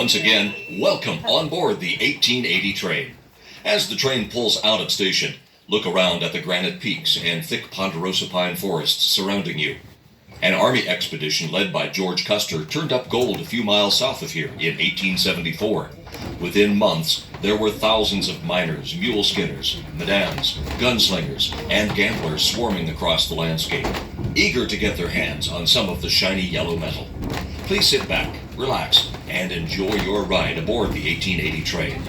Once again, welcome on board the 1880 train. As the train pulls out of station, look around at the granite peaks and thick ponderosa pine forests surrounding you. An army expedition led by George Custer turned up gold a few miles south of here in 1874. Within months, there were thousands of miners, mule skinners, madams, gunslingers, and gamblers swarming across the landscape, eager to get their hands on some of the shiny yellow metal. Please sit back, relax, and enjoy your ride aboard the 1880 train.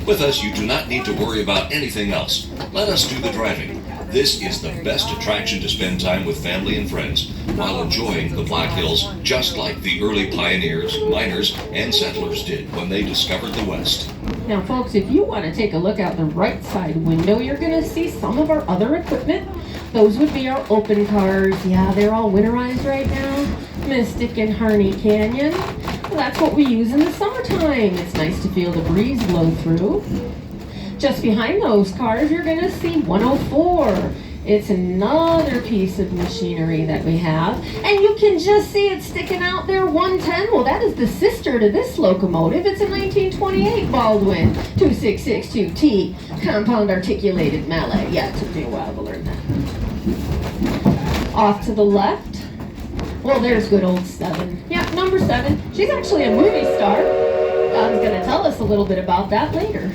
With us, you do not need to worry about anything else. Let us do the driving. This is the best attraction to spend time with family and friends while enjoying the Black Hills, just like the early pioneers, miners, and settlers did when they discovered the West. Now, folks, if you want to take a look out the right side window, you're going to see some of our other equipment. Those would be our open cars. Yeah, they're all winterized right now. Mystic and Harney Canyon. Well, that's what we use in the summertime. It's nice to feel the breeze blow through. Just behind those cars, you're going to see 104. It's another piece of machinery that we have. And you can just see it sticking out there, 110. Well, that is the sister to this locomotive. It's a 1928 Baldwin 2662T compound articulated mallet. Yeah, it took me a while to learn that. Off to the left. Well, there's good old 7. Yeah, number 7. She's actually a movie star. Don's going to tell us a little bit about that later.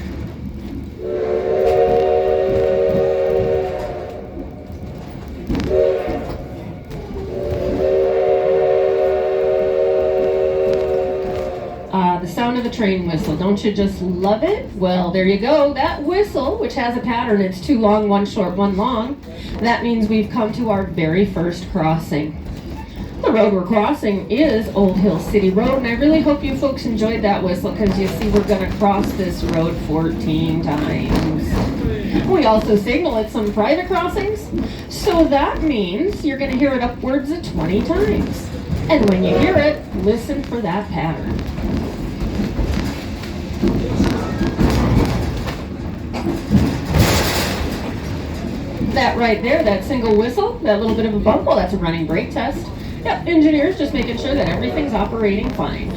The sound of the train whistle. Don't you just love it? Well, there you go. That whistle, which has a pattern, it's 2 long, 1 short, 1 long. That means we've come to our very first crossing. The road we're crossing is Old Hill City Road, and I really hope you folks enjoyed that whistle because you see we're going to cross this road 14 times. We also signal at some private crossings, so that means you're going to hear it upwards of 20 times. And when you hear it, listen for that pattern. That right there, that single whistle, that little bit of a bump, well, that's a running brake test. Yep, engineers just making sure that everything's operating fine.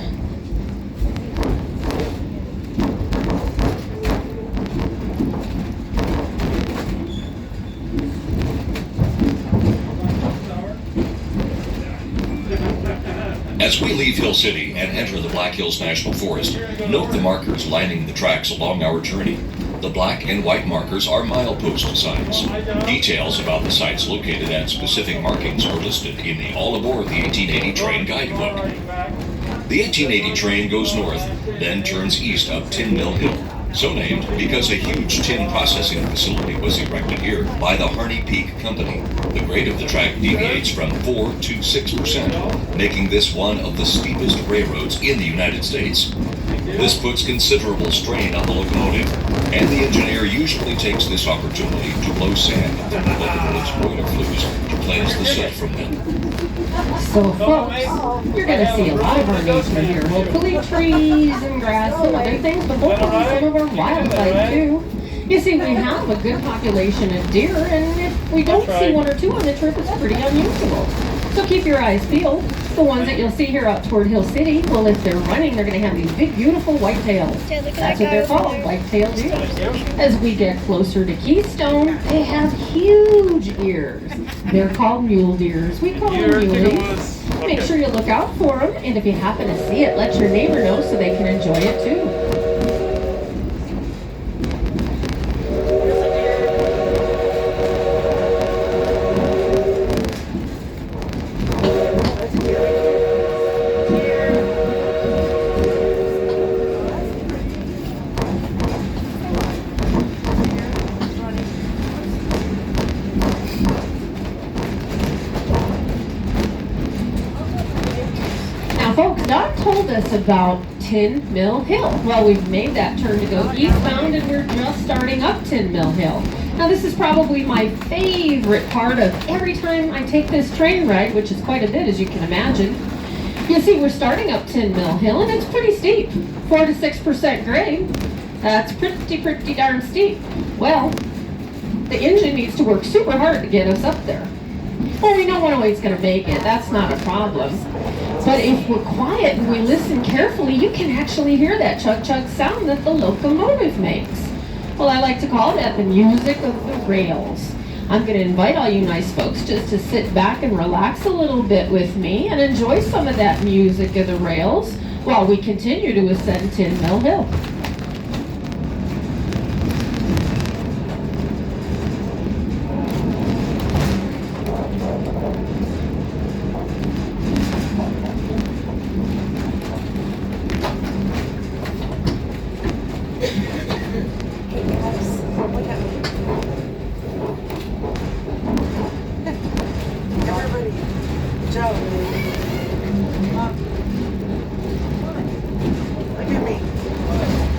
As we leave Hill City and enter the Black Hills National Forest, note the markers lining the tracks along our journey. The black and white markers are milepost signs. Details about the sites located at specific markings are listed in the All Aboard the 1880 Train guidebook. The 1880 train goes north, then turns east up Tin Mill Hill, so named because a huge tin processing facility was erected here by the Harney Peak Company. The grade of the track deviates from 4 to 6%, making this one of the steepest railroads in the United States. This puts considerable strain on the locomotive, and the engineer usually takes this opportunity to blow sand into the locomotive's boiler flues to cleanse the soot from them. So folks, you're going to see a lot of our nature here, locally trees and grass and other things, but hopefully some of our wildlife too. You see, we have a good population of deer, and if we don't see 1 or 2 on the trip, it's pretty unusual. So keep your eyes peeled. The ones that you'll see here out toward Hill City, well, if they're running, they're going to have these big, beautiful white tails. That's what they're called, white-tailed deer. As we get closer to Keystone, they have huge ears. They're called mule deers. We call them muleys. Make sure you look out for them, and if you happen to see it, let your neighbor know so they can enjoy it too. Folks, Doc told us about Tin Mill Hill. Well, we've made that turn to go eastbound and we're just starting up Tin Mill Hill. Now this is probably my favorite part of every time I take this train ride, which is quite a bit as you can imagine. You see, we're starting up Tin Mill Hill and it's pretty steep, 4 to 6% grade. That's pretty darn steep. Well, the engine needs to work super hard to get us up there. Well, we know 108's going to make it. That's not a problem. But if we're quiet and we listen carefully, you can actually hear that chug-chug sound that the locomotive makes. Well, I like to call that the music of the rails. I'm going to invite all you nice folks just to sit back and relax a little bit with me and enjoy some of that music of the rails while we continue to ascend Tin Mill Hill. Look at me.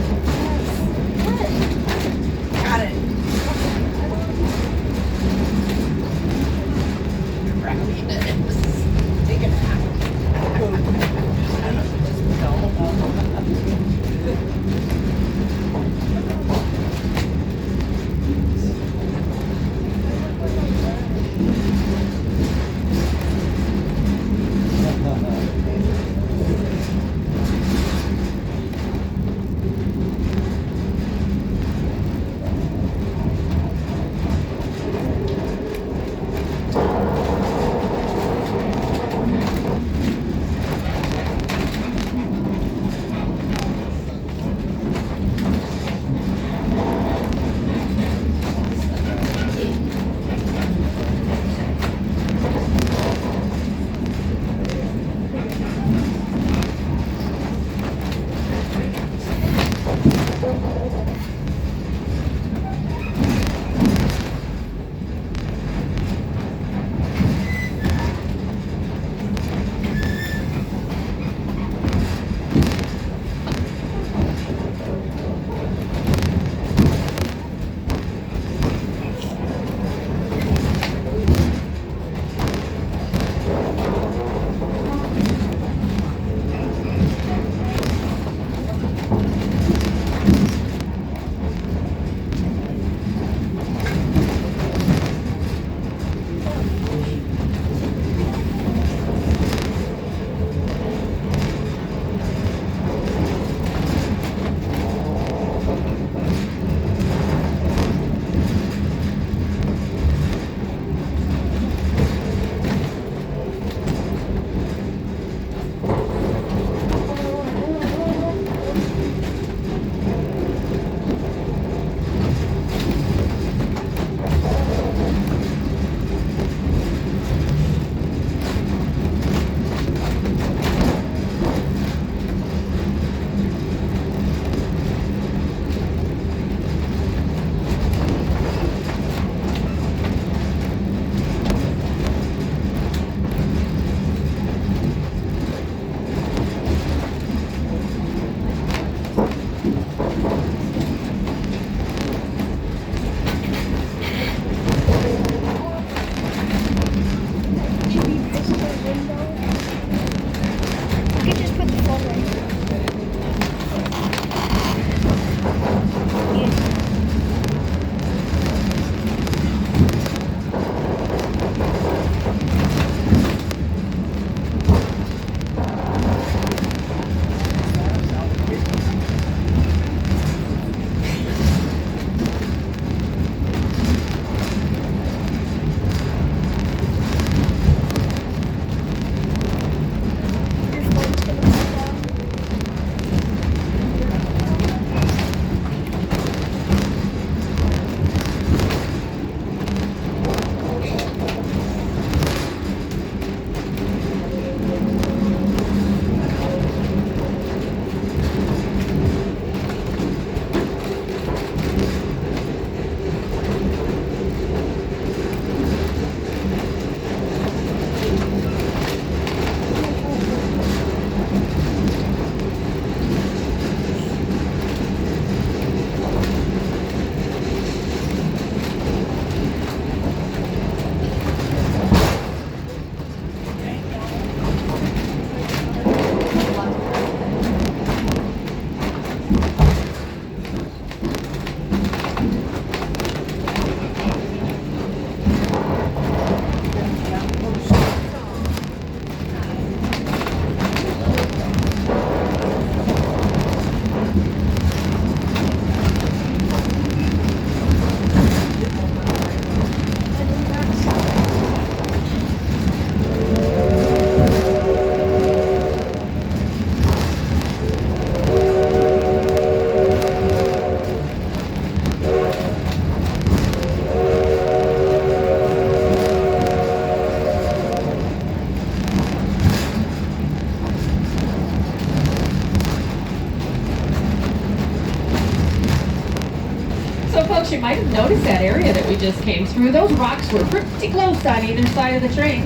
So folks, you might have noticed that area that we just came through. Those rocks were pretty close on either side of the train.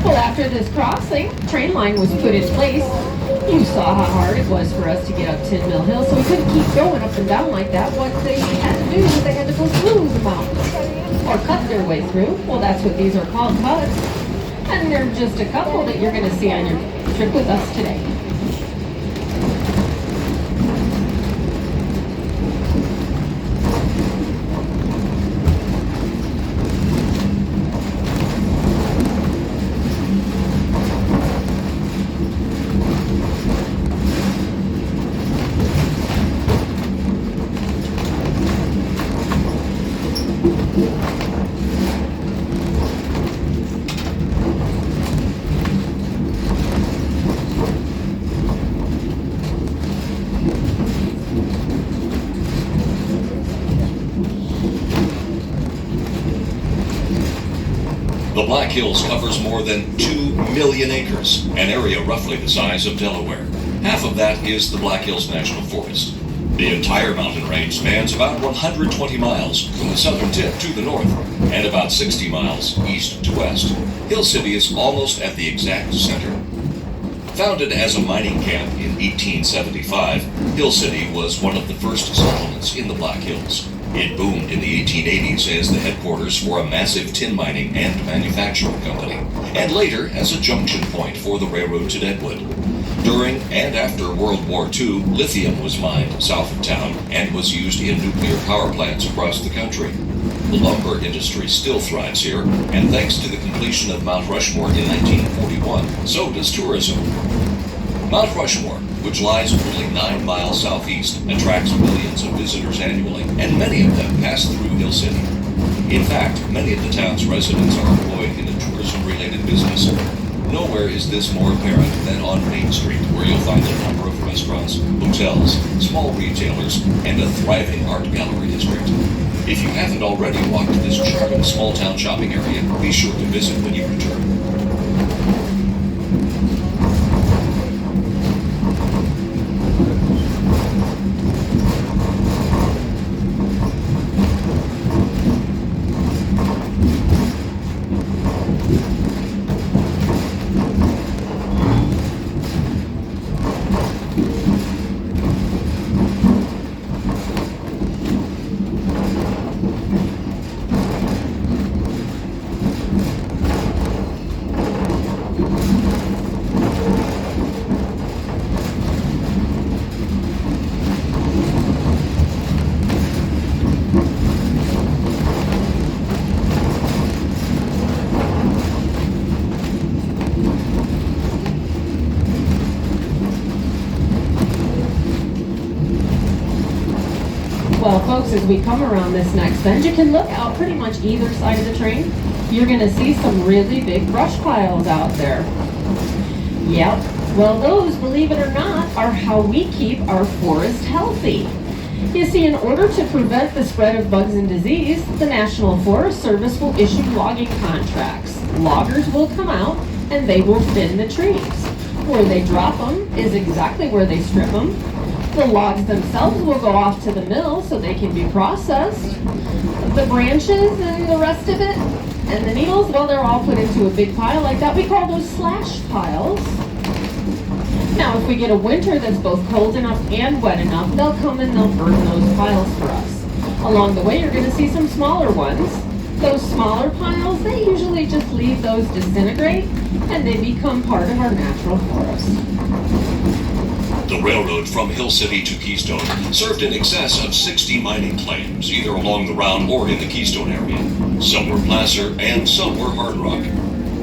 Well, after this crossing, train line was put in place. You saw how hard it was for us to get up 10 Mill Hill, so we couldn't keep going up and down like that. What they had to do was they had to go through the mountain, or cut their way through. Well, that's what these are called, cuts. And there are just a couple that you're going to see on your trip with us today. The Black Hills covers more than 2 million acres, an area roughly the size of Delaware. Half of that is the Black Hills National Forest. The entire mountain range spans about 120 miles from the southern tip to the north, and about 60 miles east to west. Hill City is almost at the exact center. Founded as a mining camp in 1875, Hill City was one of the first settlements in the Black Hills. It boomed in the 1880s as the headquarters for a massive tin mining and manufacturing company, and later as a junction point for the railroad to Deadwood. During and after World War II, lithium was mined south of town and was used in nuclear power plants across the country. The lumber industry still thrives here, and thanks to the completion of Mount Rushmore in 1941, so does tourism. Mount Rushmore, which lies only 9 miles southeast, attracts millions of visitors annually, and many of them pass through Hill City. In fact, many of the town's residents are employed in a tourism-related business. Nowhere is this more apparent than on Main Street, where you'll find a number of restaurants, hotels, small retailers, and a thriving art gallery district. If you haven't already walked this charming small-town shopping area, be sure to visit when you return. Well, folks, as we come around this next bend, you can look out pretty much either side of the train. You're going to see some really big brush piles out there. Yep. Well, those, believe it or not, are how we keep our forest healthy. You see, in order to prevent the spread of bugs and disease, the National Forest Service will issue logging contracts. Loggers will come out and they will thin the trees. Where they drop them is exactly where they strip them. The logs themselves will go off to the mill so they can be processed. The branches and the rest of it, and the needles, well, they're all put into a big pile like that. We call those slash piles. Now, if we get a winter that's both cold enough and wet enough, they'll come and they'll burn those piles for us. Along the way, you're going to see some smaller ones. Those smaller piles, they usually just leave those disintegrate, and they become part of our natural forest. The railroad from Hill City to Keystone served in excess of 60 mining claims, either along the route or in the Keystone area. Some were placer and some were hard rock.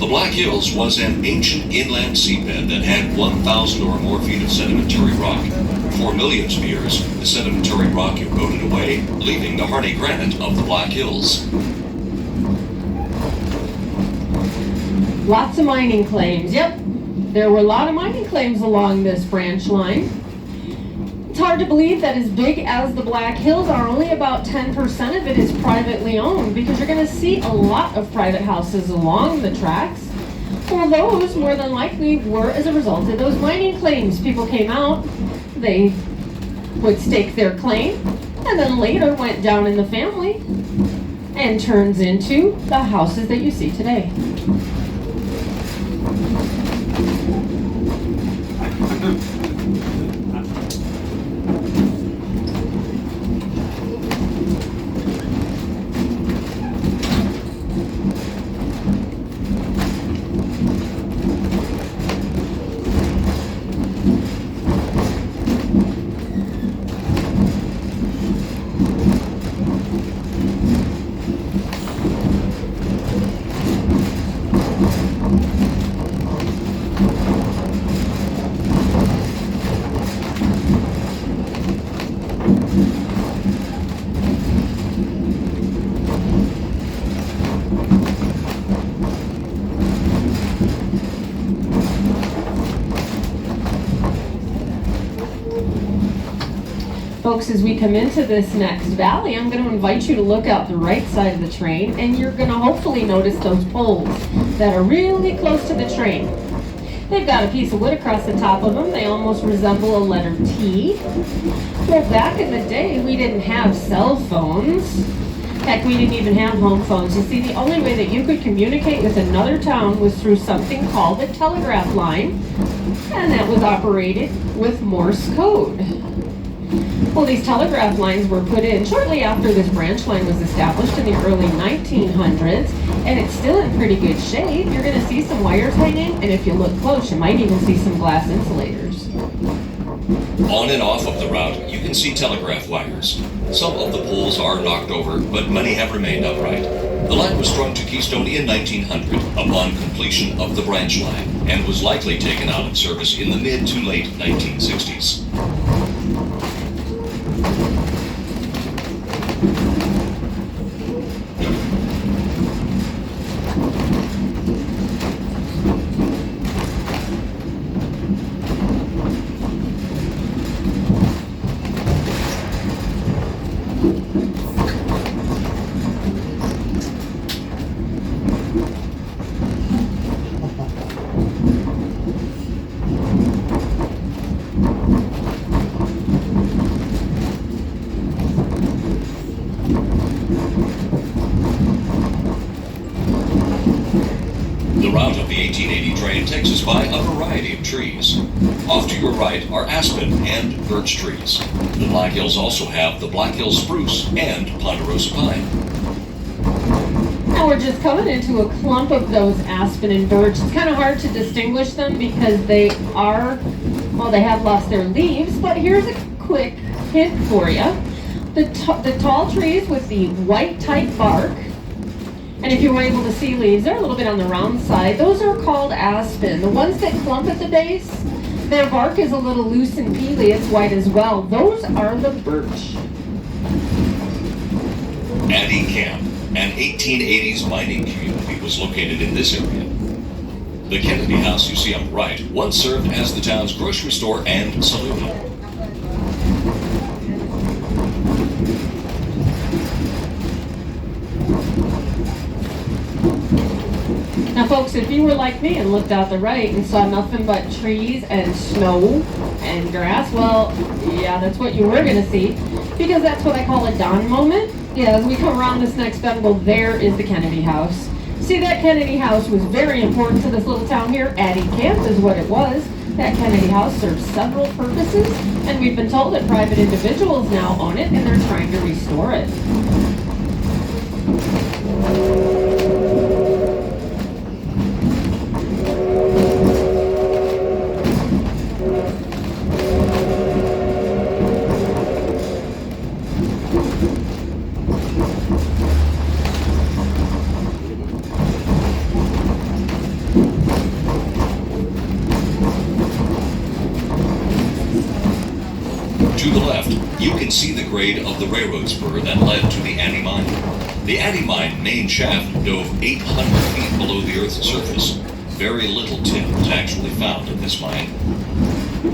The Black Hills was an ancient inland seabed that had 1,000 or more feet of sedimentary rock. For millions of years, the sedimentary rock eroded away, leaving the hardy granite of the Black Hills. Lots of mining claims, yep. There were a lot of mining claims along this branch line. It's hard to believe that as big as the Black Hills are, only about 10% of it is privately owned, because you're going to see a lot of private houses along the tracks. Well, those more than likely were as a result of those mining claims. People came out, they would stake their claim, and then later went down in the family and turns into the houses that you see today. Folks, as we come into this next valley, I'm going to invite you to look out the right side of the train, and you're going to hopefully notice those poles that are really close to the train. They've got a piece of wood across the top of them. They almost resemble a letter T. Well, back in the day, we didn't have cell phones. Heck, we didn't even have home phones. You see, the only way that you could communicate with another town was through something called a telegraph line, and that was operated with Morse code. Well, these telegraph lines were put in shortly after this branch line was established in the early 1900s, and it's still in pretty good shape. You're going to see some wires hanging, and if you look close, you might even see some glass insulators. On and off of the route, you can see telegraph wires. Some of the poles are knocked over, but many have remained upright. The line was strung to Keystone in 1900 upon completion of the branch line, and was likely taken out of service in the mid to late 1960s. The route of the 1880 train takes us by a variety of trees. Off to your right are aspen and birch trees. The Black Hills also have the Black Hill spruce and ponderosa pine. Now we're just coming into a clump of those aspen and birch. It's kind of hard to distinguish them because they have lost their leaves, but here's a quick hint for you. The tall trees with the white tight bark, and if you were able to see leaves, they're a little bit on the round side. Those are called aspen. The ones that clump at the base, their bark is a little loose and peely. It's white as well. Those are the birch. Addie Camp, an 1880s mining community, was located in this area. The Kennedy House you see on the right once served as the town's grocery store and saloon. Now folks, if you were like me and looked out the right and saw nothing but trees and snow and grass, well, yeah, that's what you were going to see, because that's what I call a dawn moment. Yeah, as we come around this next bend, well, there is the Kennedy House. See, that Kennedy House was very important to this little town here. Addie Camp is what it was. That Kennedy House serves several purposes, and we've been told that private individuals now own it, and they're trying to restore it. To the left, you can see the grade of the railroad spur that led to the Addie Mine. The Addie Mine main shaft dove 800 feet below the Earth's surface. Very little tin was actually found in this mine.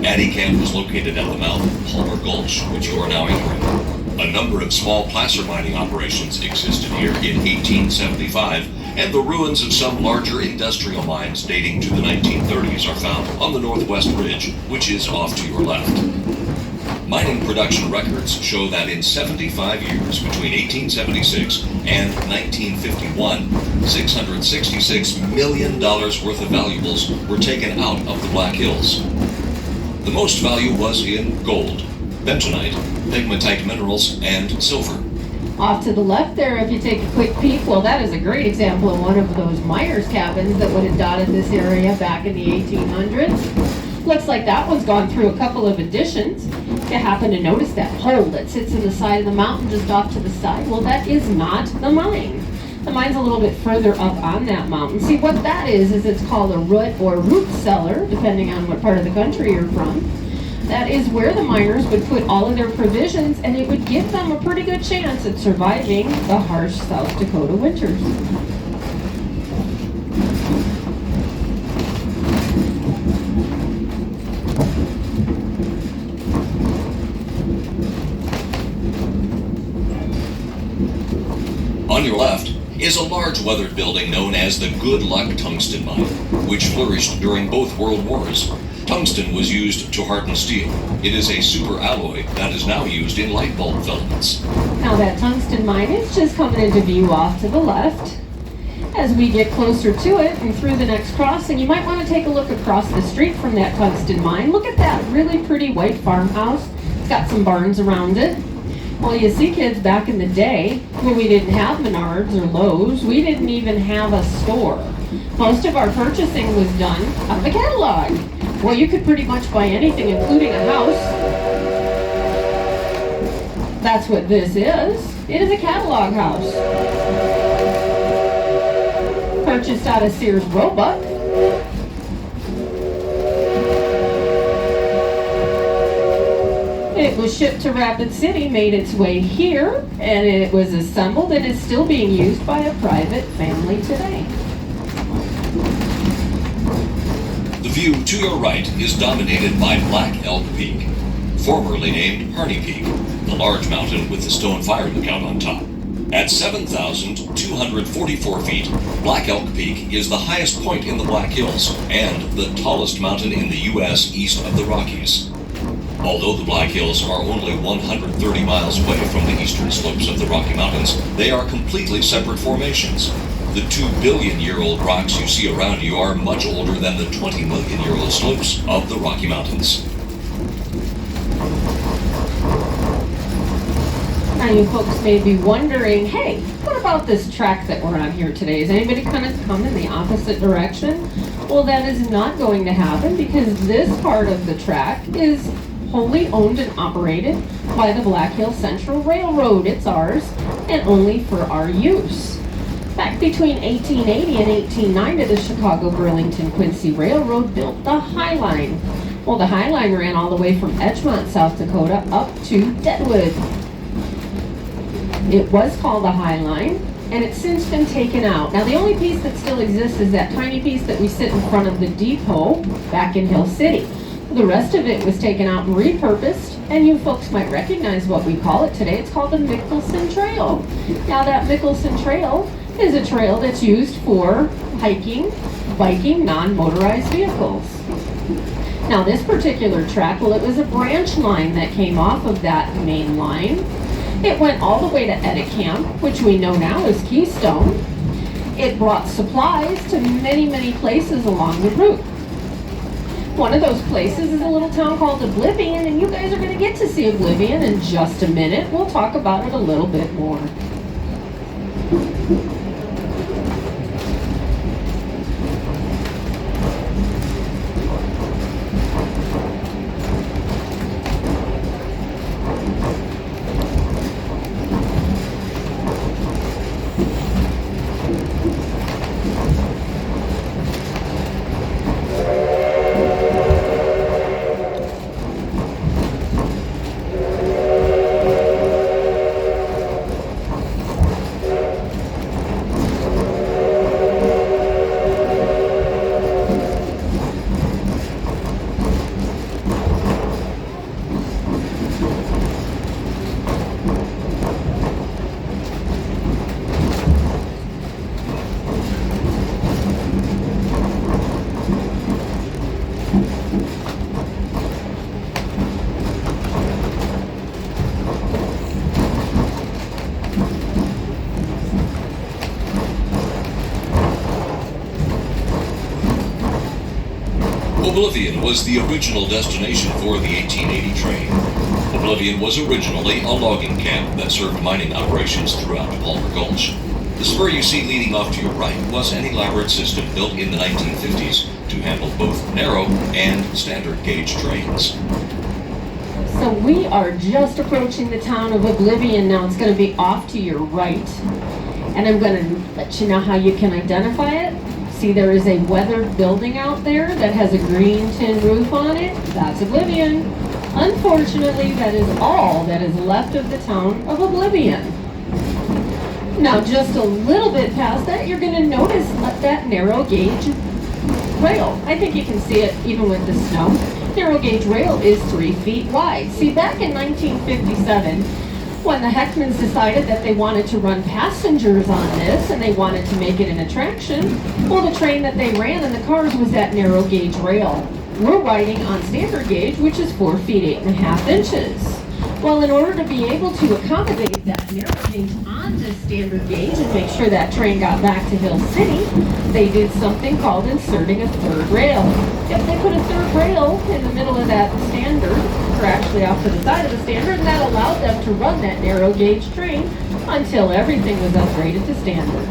Addie Camp was located at the mouth of Palmer Gulch, which you are now entering. A number of small placer mining operations existed here in 1875, and the ruins of some larger industrial mines dating to the 1930s are found on the northwest ridge, which is off to your left. Mining production records show that in 75 years, between 1876 and 1951, $666 million worth of valuables were taken out of the Black Hills. The most value was in gold, bentonite, pegmatite minerals, and silver. Off to the left there, if you take a quick peek, well, that is a great example of one of those miners' cabins that would have dotted this area back in the 1800s. Looks like that one's gone through a couple of additions. If you happen to notice that hole that sits in the side of the mountain just off to the side, well, that is not the mine. The mine's a little bit further up on that mountain. See, what that is it's called a root cellar, depending on what part of the country you're from. That is where the miners would put all of their provisions, and it would give them a pretty good chance at surviving the harsh South Dakota winters. On your left is a large weathered building known as the Good Luck Tungsten Mine, which flourished during both World Wars. Tungsten was used to harden steel. It is a super alloy that is now used in light bulb filaments. Now that tungsten mine is just coming into view off to the left. As we get closer to it and through the next crossing, you might want to take a look across the street from that tungsten mine. Look at that really pretty white farmhouse. It's got some barns around it. Well, you see, kids, back in the day, when we didn't have Menards or Lowe's, we didn't even have a store. Most of our purchasing was done out of a catalog. Well, you could pretty much buy anything, including a house. That's what this is. It is a catalog house. Purchased out of Sears Roebuck. It was shipped to Rapid City, made its way here, and it was assembled and is still being used by a private family today. The view to your right is dominated by Black Elk Peak, formerly named Harney Peak, the large mountain with the stone fire lookout on top. At 7,244 feet, Black Elk Peak is the highest point in the Black Hills and the tallest mountain in the U.S. east of the Rockies. Although the Black Hills are only 130 miles away from the eastern slopes of the Rocky Mountains, they are completely separate formations. The 2-billion-year-old rocks you see around you are much older than the 20-million-year-old slopes of the Rocky Mountains. Now you folks may be wondering, hey, what about this track that we're on here today? Is anybody kind of come in the opposite direction? Well, that is not going to happen because this part of the track is wholly owned and operated by the Black Hills Central Railroad. It's ours and only for our use. Back between 1880 and 1890, the Chicago-Burlington-Quincy Railroad built the High Line. Well, the High Line ran all the way from Edgemont, South Dakota, up to Deadwood. It was called the High Line, and it's since been taken out. Now, the only piece that still exists is that tiny piece that we sit in front of the depot back in Hill City. The rest of it was taken out and repurposed, and you folks might recognize what we call it today. It's called the Mickelson Trail. Now, that Mickelson Trail is a trail that's used for hiking, biking, non-motorized vehicles. Now, this particular track, well, it was a branch line that came off of that main line. It went all the way to Camp, which we know now is Keystone. It brought supplies to many, many places along the route. One of those places is a little town called Oblivion, and you guys are going to get to see Oblivion in just a minute. We'll talk about it a little bit more. Oblivion was the original destination for the 1880 train. Oblivion was originally a logging camp that served mining operations throughout Palmer Gulch. The spur you see leading off to your right was an elaborate system built in the 1950s to handle both narrow and standard gauge trains. So we are just approaching the town of Oblivion now. It's going to be off to your right. And I'm going to let you know how you can identify it. See, there is a weathered building out there that has a green tin roof on it. That's Oblivion. Unfortunately, that is all that is left of the town of Oblivion. Now, just a little bit past that, you're going to notice that narrow gauge rail. I think you can see it even with the snow. Narrow gauge rail is 3 feet wide. See, back in 1957, when the Heckmans decided that they wanted to run passengers on this and they wanted to make it an attraction, well, the train that they ran in the cars was that narrow gauge rail. We're riding on standard gauge, which is 4 feet 8.5 inches. Well, in order to be able to accommodate that narrow gauge on this standard gauge and make sure that train got back to Hill City, they did something called inserting a third rail. Yep, they put a third rail in the middle of that standard, or actually off to the side of the standard, and that allowed them to run that narrow gauge train until everything was upgraded to standard.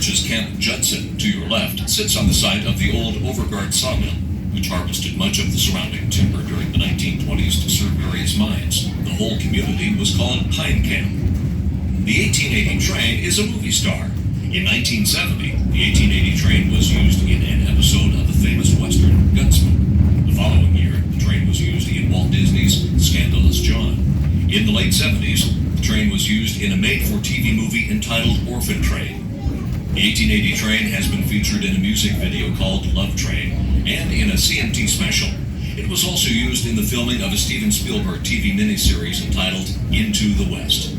Church's Camp Judson, to your left, sits on the site of the old Overguard sawmill, which harvested much of the surrounding timber during the 1920s to serve various mines. The whole community was called Pine Camp. The 1880 train is a movie star. In 1970, the 1880 train was used in an episode of the famous Western Gunsmoke. The following year, the train was used in Walt Disney's Scandalous John. In the late 70s, the train was used in a made-for-TV movie entitled Orphan Train. The 1880 train has been featured in a music video called Love Train and in a CMT special. It was also used in the filming of a Steven Spielberg TV miniseries entitled Into the West.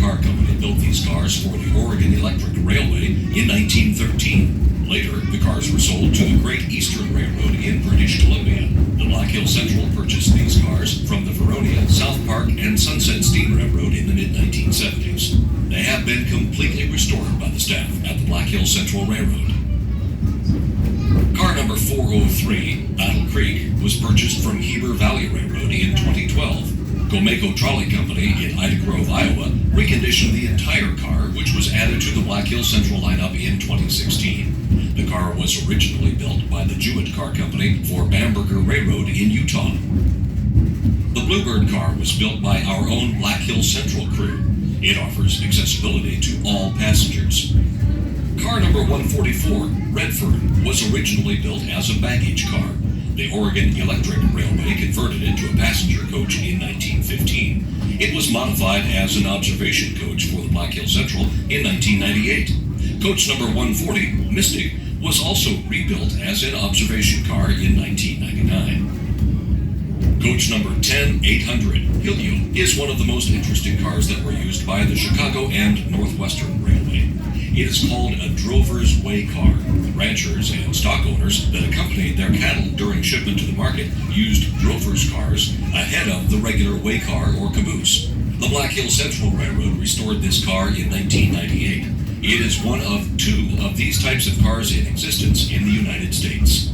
Car Company built these cars for the Oregon Electric Railway in 1913. Later, the cars were sold to the Great Eastern Railroad in British Columbia. The Black Hills Central purchased these cars from the Vernonia, South Park, and Sunset Steam Railroad in the mid-1970s. They have been completely restored by the staff at the Black Hills Central Railroad. Car number 403, Battle Creek, was purchased from Heber Valley Railroad in 2012. Gomeco Trolley Company in Ida Grove, Iowa, reconditioned the entire car, which was added to the Black Hills Central lineup in 2016. The car was originally built by the Jewett Car Company for Bamberger Railroad in Utah. The Bluebird car was built by our own Black Hills Central crew. It offers accessibility to all passengers. Car number 144, Redfern, was originally built as a baggage car. The Oregon Electric Railway converted it to a passenger coach in 1915. It was modified as an observation coach for the Black Hills Central in 1998. Coach number 140, Mystic, was also rebuilt as an observation car in 1999. Coach number 10800, Hilio, is one of the most interesting cars that were used by the Chicago and Northwestern Railway. It is called a drover's way car. Ranchers and stock owners that accompanied their cattle during shipment to the market used drover's cars ahead of the regular way car or caboose. The Black Hills Central Railroad restored this car in 1998. It is one of 2 of these types of cars in existence in the United States.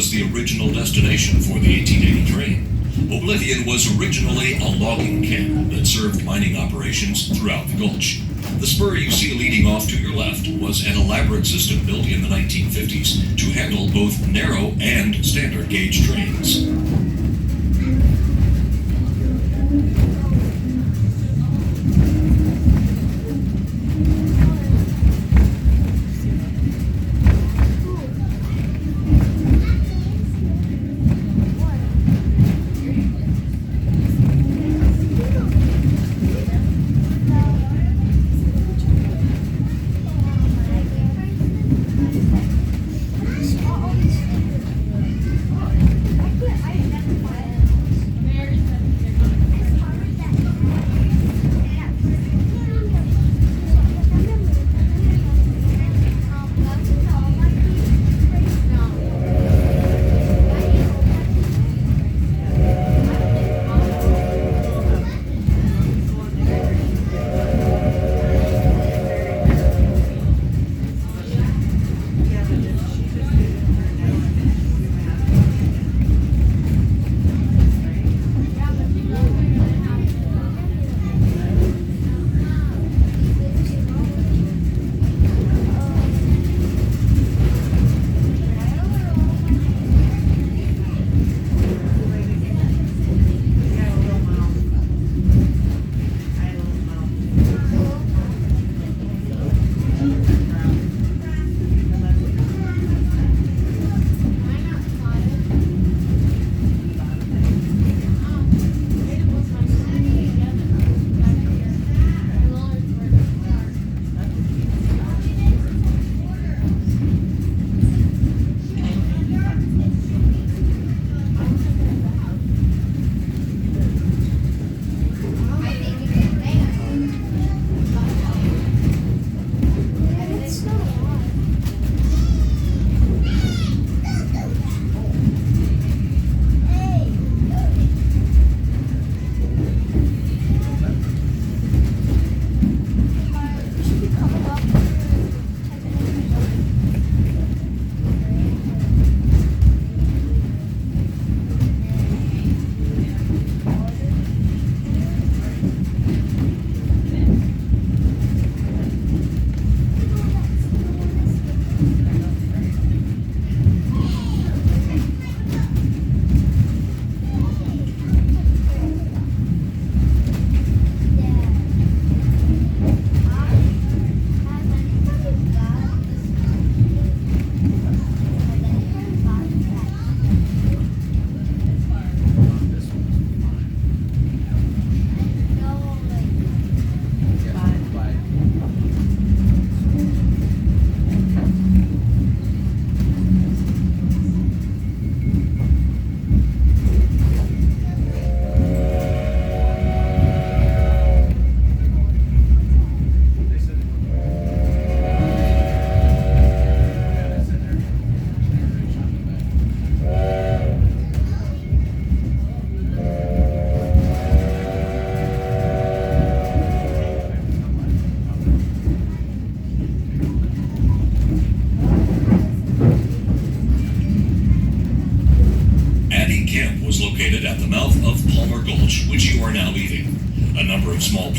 was the original destination for the 1880 train. Oblivion was originally a logging camp that served mining operations throughout the gulch. The spur you see leading off to your left was an elaborate system built in the 1950s to handle both narrow and standard gauge trains.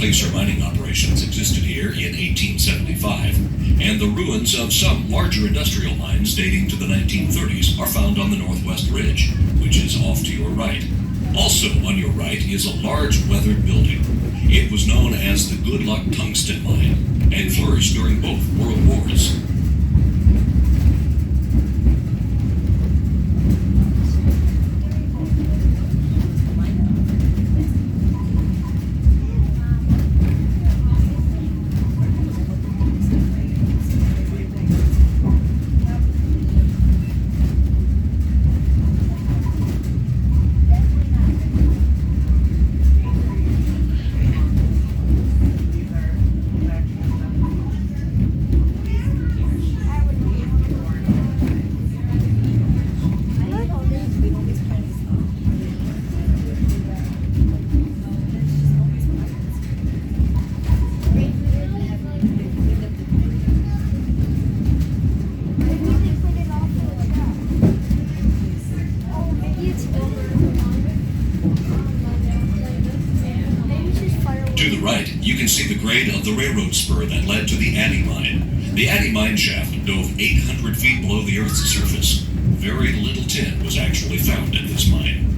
placer mining operations existed here in 1875, and the ruins of some larger industrial mines dating to the 1930s are found on the northwest ridge, which is off to your right. Also on your right is a large weathered building. It was known as the Good Luck Tungsten Mine and flourished during both world wars. To the right, you can see the grade of the railroad spur that led to the Addy Mine. The Addy Mine shaft dove 800 feet below the Earth's surface. Very little tin was actually found at this mine.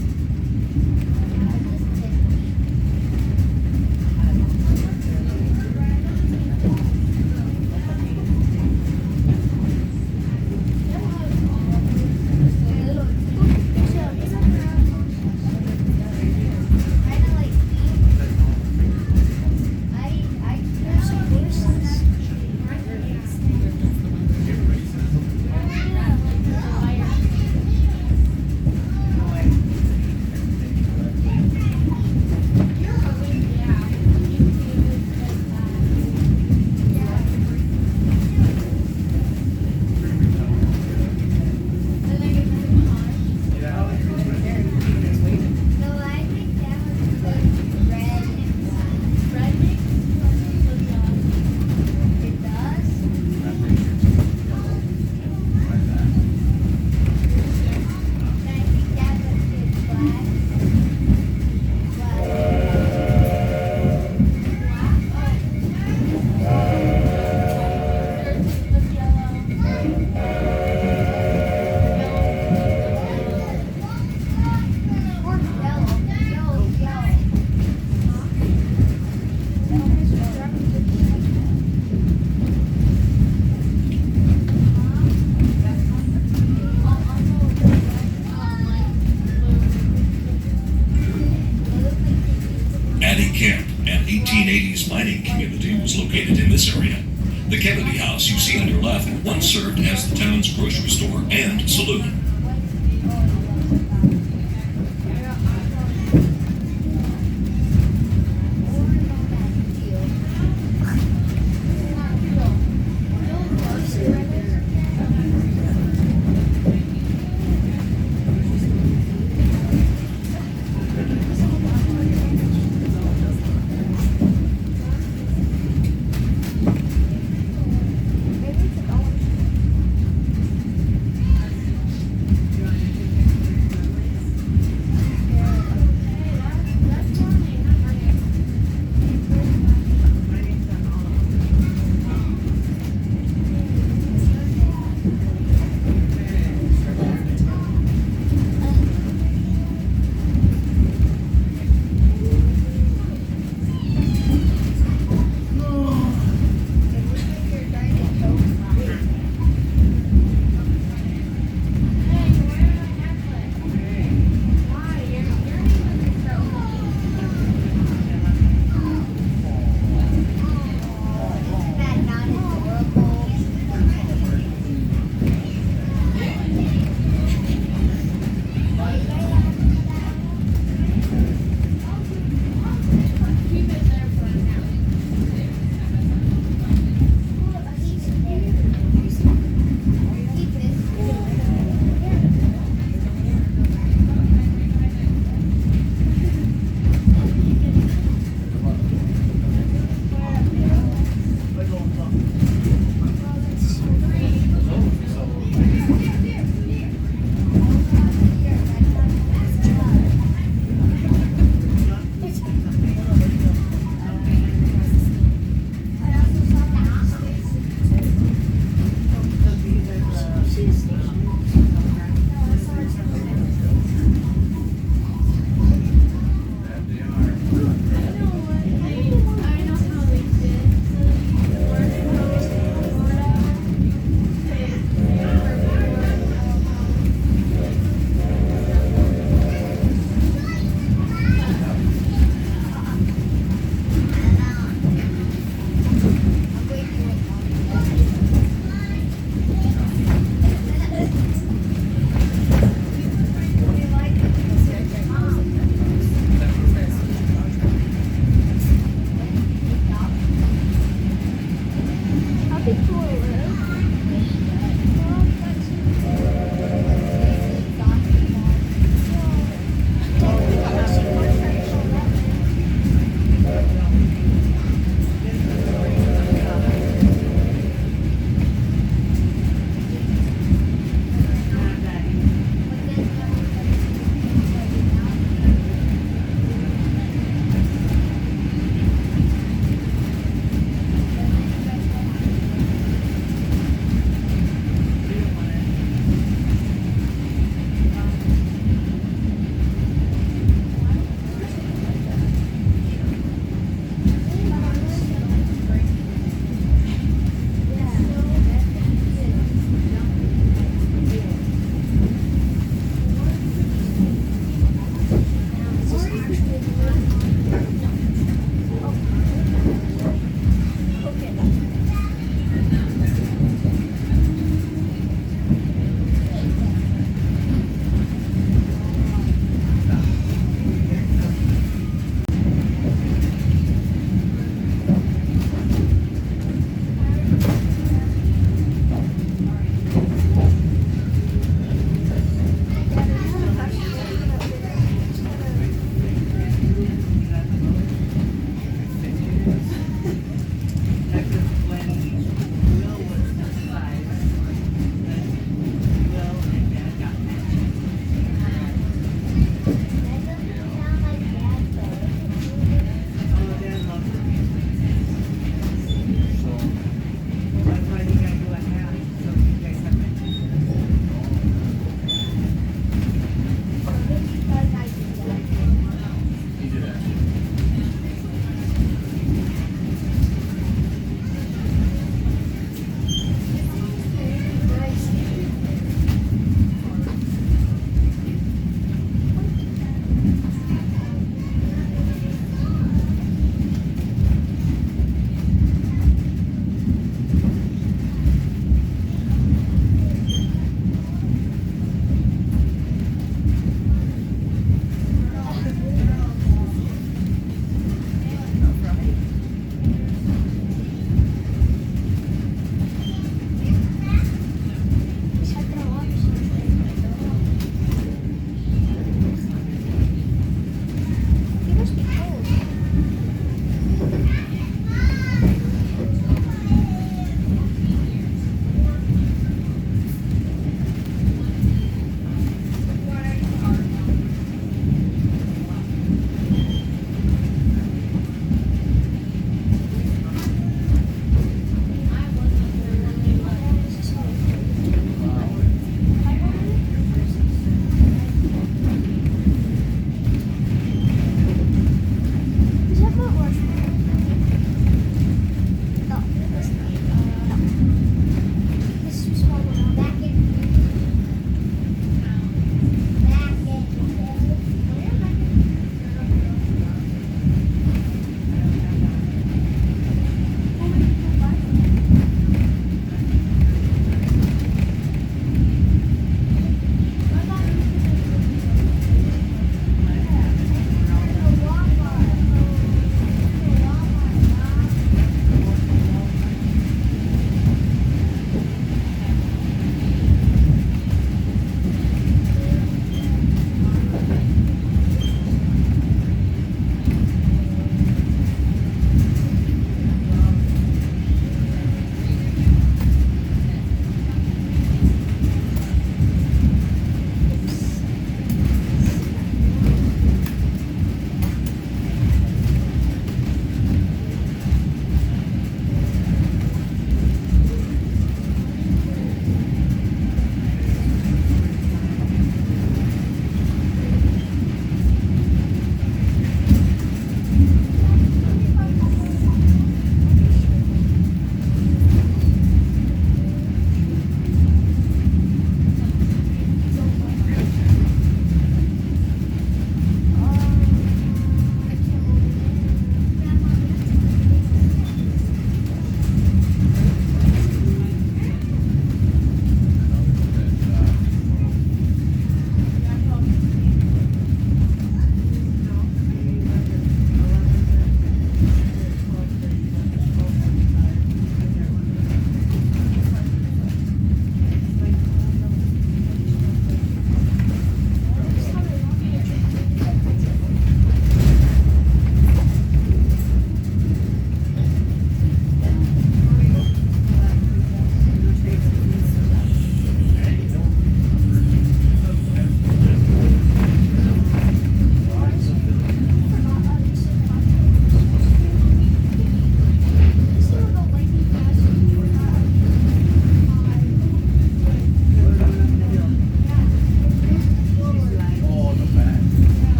Camp, an 1880s mining community, was located in this area. The Kennedy House you see on your left once served as the town's grocery store and saloon.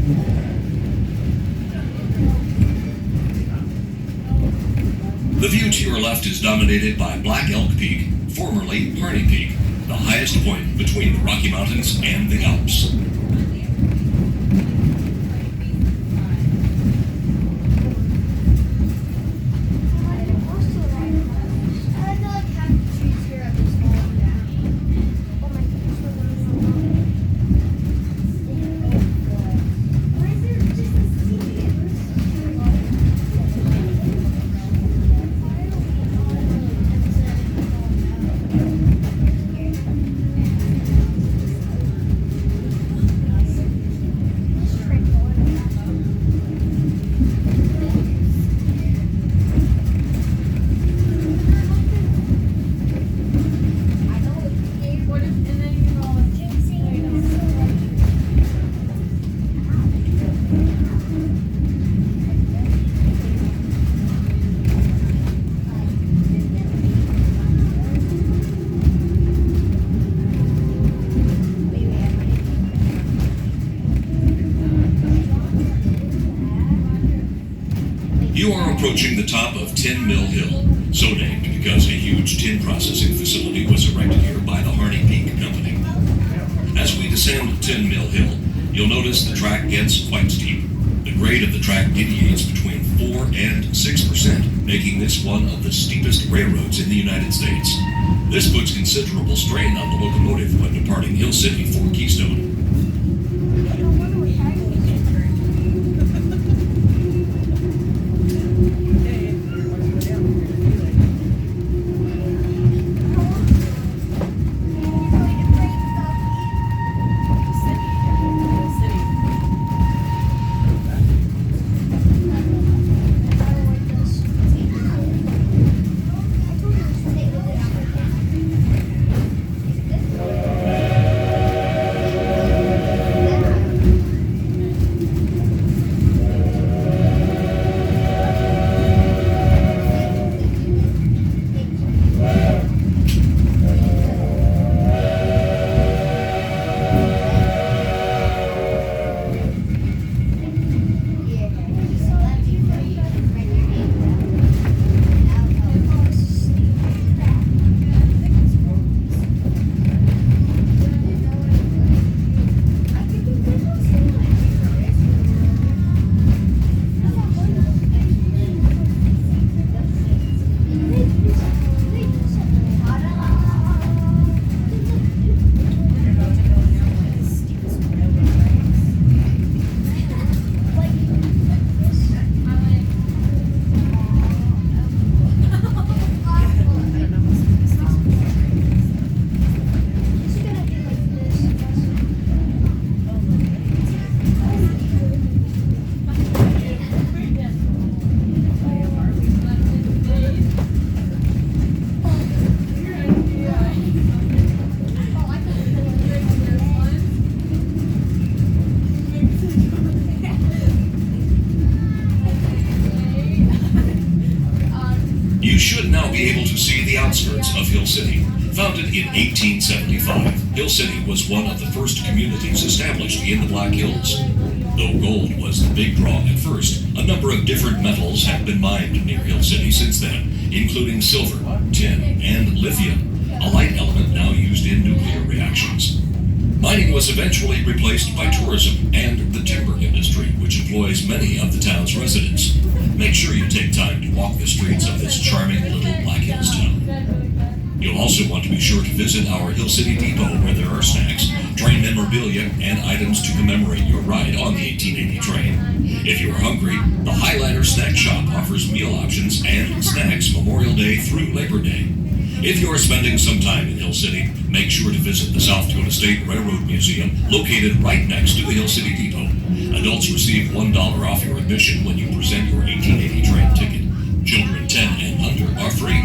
The view to your left is dominated by Black Elk Peak, formerly Harney Peak, the highest point between the Rocky Mountains and the Alps. You are approaching the top of Tin Mill Hill, so named because a huge tin processing facility was erected here by the Harney Peak Company. As we descend Tin Mill Hill, you'll notice the track gets quite steep. The grade of the track deviates between 4 and 6%, making this one of the steepest railroads in the United States. This puts considerable strain on the locomotive when departing Hill City for Keystone. You should now be able to see the outskirts of Hill City. Founded in 1875, Hill City was one of the first communities established in the Black Hills. Though gold was the big draw at first, a number of different metals have been mined near Hill City since then, including silver, tin, and lithium, a light element now used in nuclear reactions. Mining was eventually replaced by tourism and the timber industry, which employs many of the town's residents. Make sure you take time to walk the streets of this charming little Black Hills town. You'll also want to be sure to visit our Hill City Depot, where there are snacks, train memorabilia, and items to commemorate your ride on the 1880 train. If you are hungry, the Highliner Snack Shop offers meal options and snacks Memorial Day through Labor Day. If you are spending some time in Hill City, make sure to visit the South Dakota State Railroad Museum, located right next to the Hill City Depot. Adults receive $1 off your admission when you present your 1880 train ticket. Children 10 and under are free.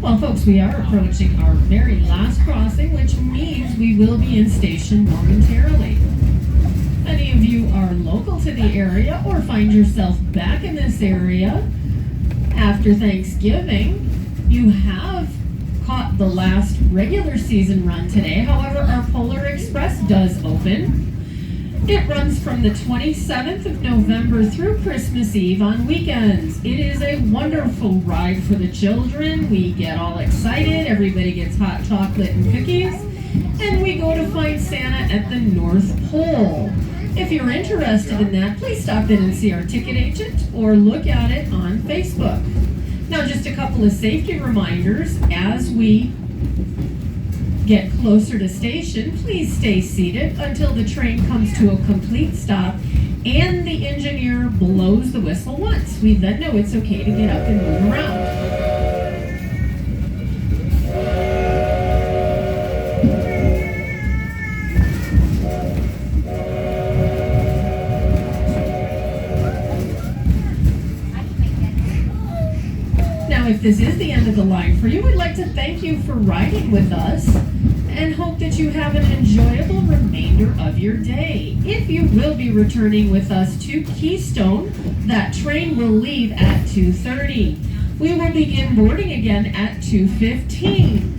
Well, folks, we are approaching our very last crossing, which means we will be in station momentarily. Many of you are local to the area or find yourself back in this area after Thanksgiving. You have caught the last regular season run today. However, our Polar Express does open. It runs from the 27th of November through Christmas Eve on weekends. It is a wonderful ride for the children. We get all excited, everybody gets hot chocolate and cookies, and we go to find Santa at the North Pole. If you're interested in that, please stop in and see our ticket agent or look at it on Facebook. Now, just a couple of safety reminders as we get closer to station. Please stay seated until the train comes to a complete stop and the engineer blows the whistle once. We then know it's okay to get up and move around. If this is the end of the line for you, I'd like to thank you for riding with us and hope that you have an enjoyable remainder of your day. If you will be returning with us to Keystone, that train will leave at 2:30. We will begin boarding again at 2:15.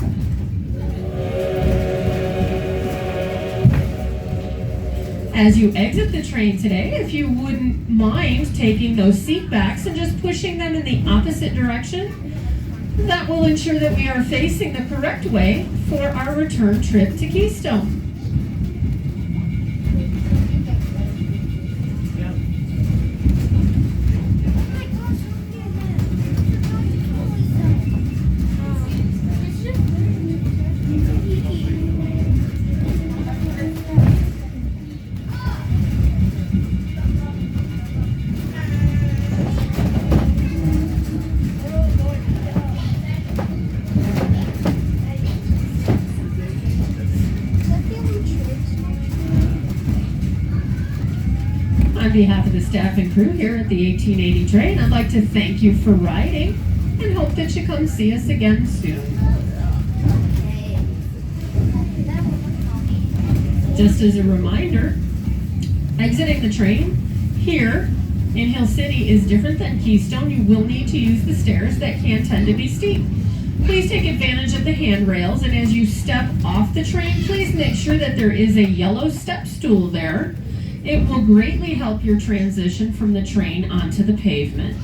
As you exit the train today, if you wouldn't mind taking those seat backs and just pushing them in the opposite direction, that will ensure that we are facing the correct way for our return trip to Keystone. On behalf of the staff and crew here at the 1880 train, I'd like to thank you for riding and hope that you come see us again soon. Just as a reminder, exiting the train here in Hill City is different than Keystone. You will need to use the stairs that can tend to be steep. Please take advantage of the handrails, and as you step off the train, please make sure that there is a yellow step stool there. It will greatly help your transition from the train onto the pavement.